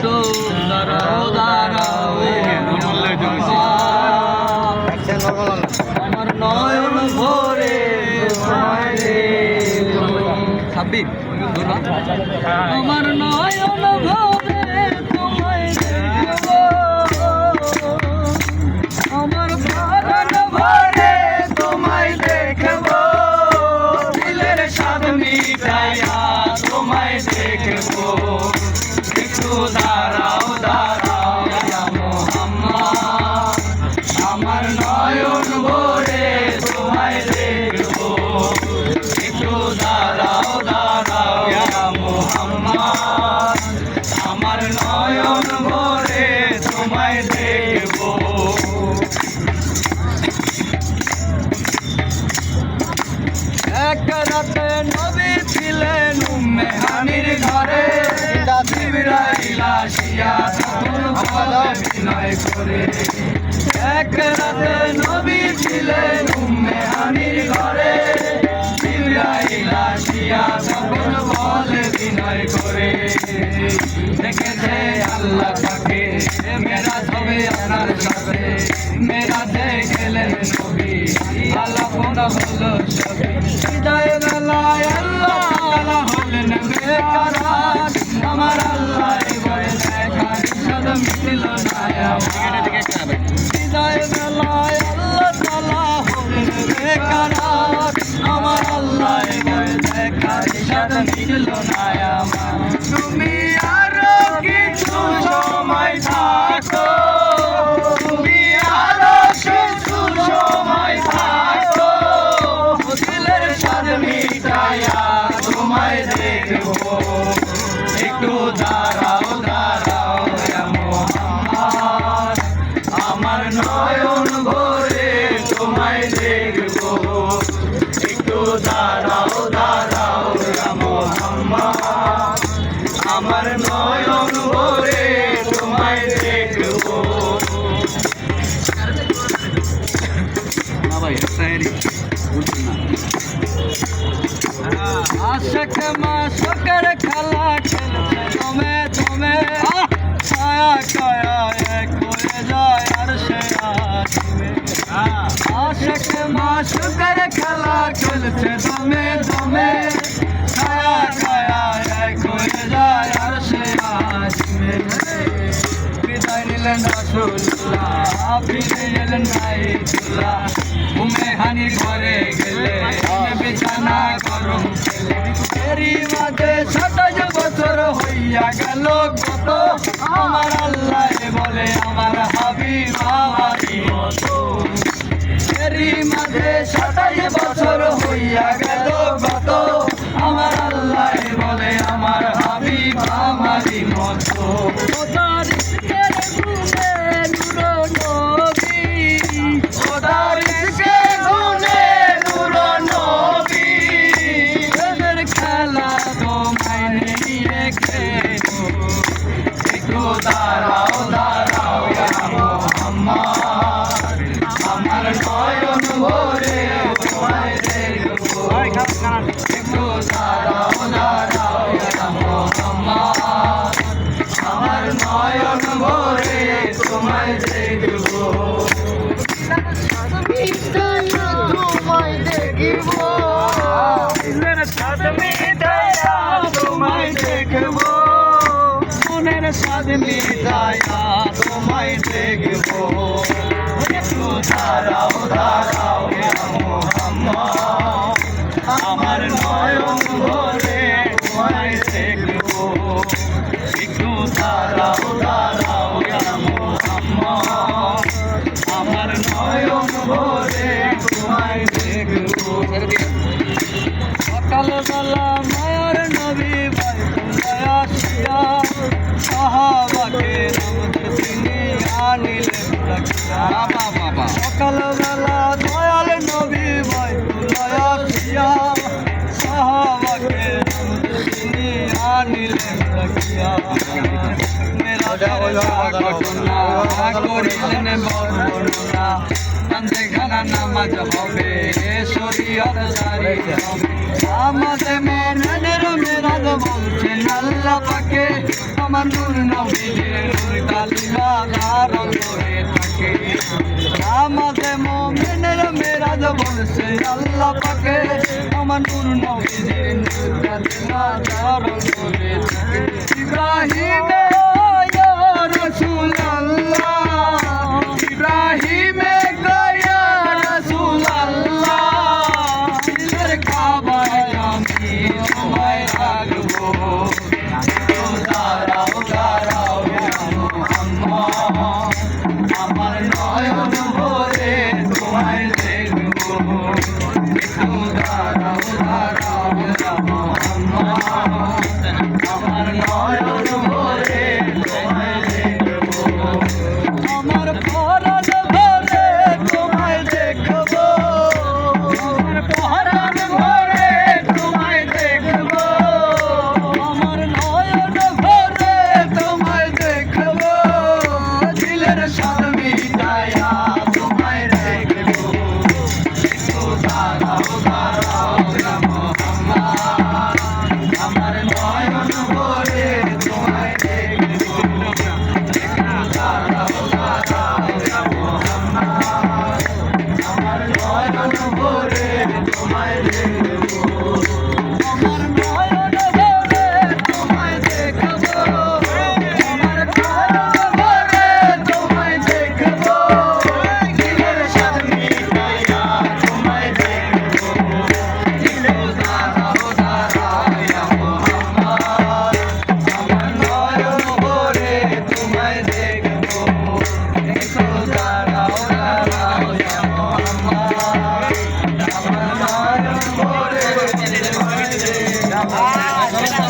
তো দাঁড়াও দাঁড়াও আমার নয়ন ভরে সাব্বির আমার নয়ন ভরে তোমায় দেখব আমার প্রাণ ভরে তোমায় দেখব দিলের স্বাদ মিটাইয়া তোমায় দেখব একটু দাঁড়াও দাঁড়াও ইয়া মুহাম্মদ আমার নয়ন ভরে তোমায় দেখব একটু দাঁড়াও দাঁড়াও ইয়া মুহাম্মদ আমার নয়ন ভরে তোমায় দেখব এক রাতে নবী ছিলেন উম্মে হানির ঘরে জিবরাইল আসিয়া তখন বলে বিনয় করে এক রাতে নবী ছিলেন উম্মে হানির ঘরে জিবরাইল আসিয়া তখন বলে বিনয় করে দেখেছে আল্লাহ তাকে মেরাজ হবে আপনার সাথে মেরাজে গেলেন নবী আলাপনা হলো সবই হৃদয় বেলায় আল্লাহ তাআলা হলেন বেকরার আমার আল্লাহ বলে দেখা নিষাদ মিটল না হৃদয় বেলায় আল্লাহ তাআলা হলেন বেকরার আমার আল্লাহ বলে দেখা নিষাদ মিটল না তুমি আরো কিছু সময় থাকো তুমি আরো কিছু সময় থাকো দিলের স্বাদ মিটাইয়া তোমায় দেখব একটু দাঁড়াও দাঁড়াও ইয়া মুহাম্মদ আমার নয়ন ভরে তোমায় দেখব একটু দাঁড়াও দাঁড়াও ইয়া মুহাম্মদ আমার নয়ন ভরে তোমায় দেখব আশক মাশকের খেলা খেলছে দমে দমে ছায়া কায়া এক হয়ে যায় আর সে আসবে আশক মাশকের খেলা খেলছে দমে দমে ছায়া কায়া এক হয়ে যায় আর সে আসবে বিদায় নিলেন রাসূলুল্লাহ ফিরে এলেন নাইতুল্লাহ উম্মে হানির ঘরে গেলে বিছানা গরম এরই মাঝে ২৭ বছর হইয়া গেল কত আমার আল্লাহ বলে আমার হাবিব আমারই মতো এরই মাঝে ২৭ বছর হইয়া গেল কত আমার আল্লাহ বলে আমার হাবিব আমারই মতো ওদার ইশকের গুনে নূর নবী ওদার ইশকের গুনে নূর নবী এদের খেলা তোমায় নিয়ে খেলো একটু দাঁড়াও দাঁড়াও ইয়া মুহাম্মদ আমার নয়ন ভরে তোমায় দেখব একটু দাঁড়াও দাঁড়াও ইয়া মুহাম্মদ আমার নয়ন ভরে তোমায় দেখব তোমায় দেখব তোমায় দেখব মনের স্বাদ মিটাইয়া তোমায় দেখব একটু দাঁড়াও দাঁড়াও ইয়া মুহাম্মদ আমার নয়ন ভরে তোমায় দেখব একটু দাঁড়াও দাঁড়াও ইয়া মুহাম্মদ আমার নয়ন ভরে তোমায় দেখব সকালবেলা মায়ার নবী বাইতুল্লাহ আসিয়া সাহাবাকে তিনি আনিলেন সকালবেলা দয়াল নবী বাইতুল্লাহ আসিয়া সাহাবাকে তিনি আনিলেন মেরা ঘটনা করিলেন বর্ণনা যেখানে নামাজ হবে শরীয়ত জারি হবে আমাদের মেরাজ বলছেন আল্লাহ পাকে আমার নূর নবীজির নূর কালিমা যার অন্তরে থাকে নামাজে মুমিনের মেরাজ বলছে আল্লাহ পাকে আমার নূর নবীজির নূর কালিমা যার অন্তরে থাকে ইব্রাহিমে ইয়া রাসূলুল্লাহ ইব্রাহিমে ইয়া রাসূলুল্লাহ দিলের কাবায় আমি তোমায় রাখবো আমার নয়ন ভরে তোমায় দেখবো একটু দাঁড়াও দাঁড়াও আমার নয়ন ভরে তোমায় দেখবো আমার পরাণ ভরে তোমায় দেখবো আমার পরাণ ভরে তোমায় দেখবো আমার নয়ন ভরে তোমায় দেখবো দিলের স্বাদ মিটায়া তোমায় দেখবো একটু দাঁড়াও দাঁড়াও আমার নয়ন ভরে তোমায় দেখবো একটু দাঁড়াও দাঁড়াও আমার নয়ন ভরে তোমায় দেখবো আমার নয়ন ভরে তোমায় দেখবো আমার নয়ন ভরে তোমায় দেখবো দিলের স্বাদ মিটাইয়া তোমায় দেখবো একটু দাঁড়াও দাঁড়াও আমার নয়ন ভরে তোমায় দেখবো একটু দাঁড়াও দাঁড়াও আমার নয়ন ভরে তোমায় দেখবো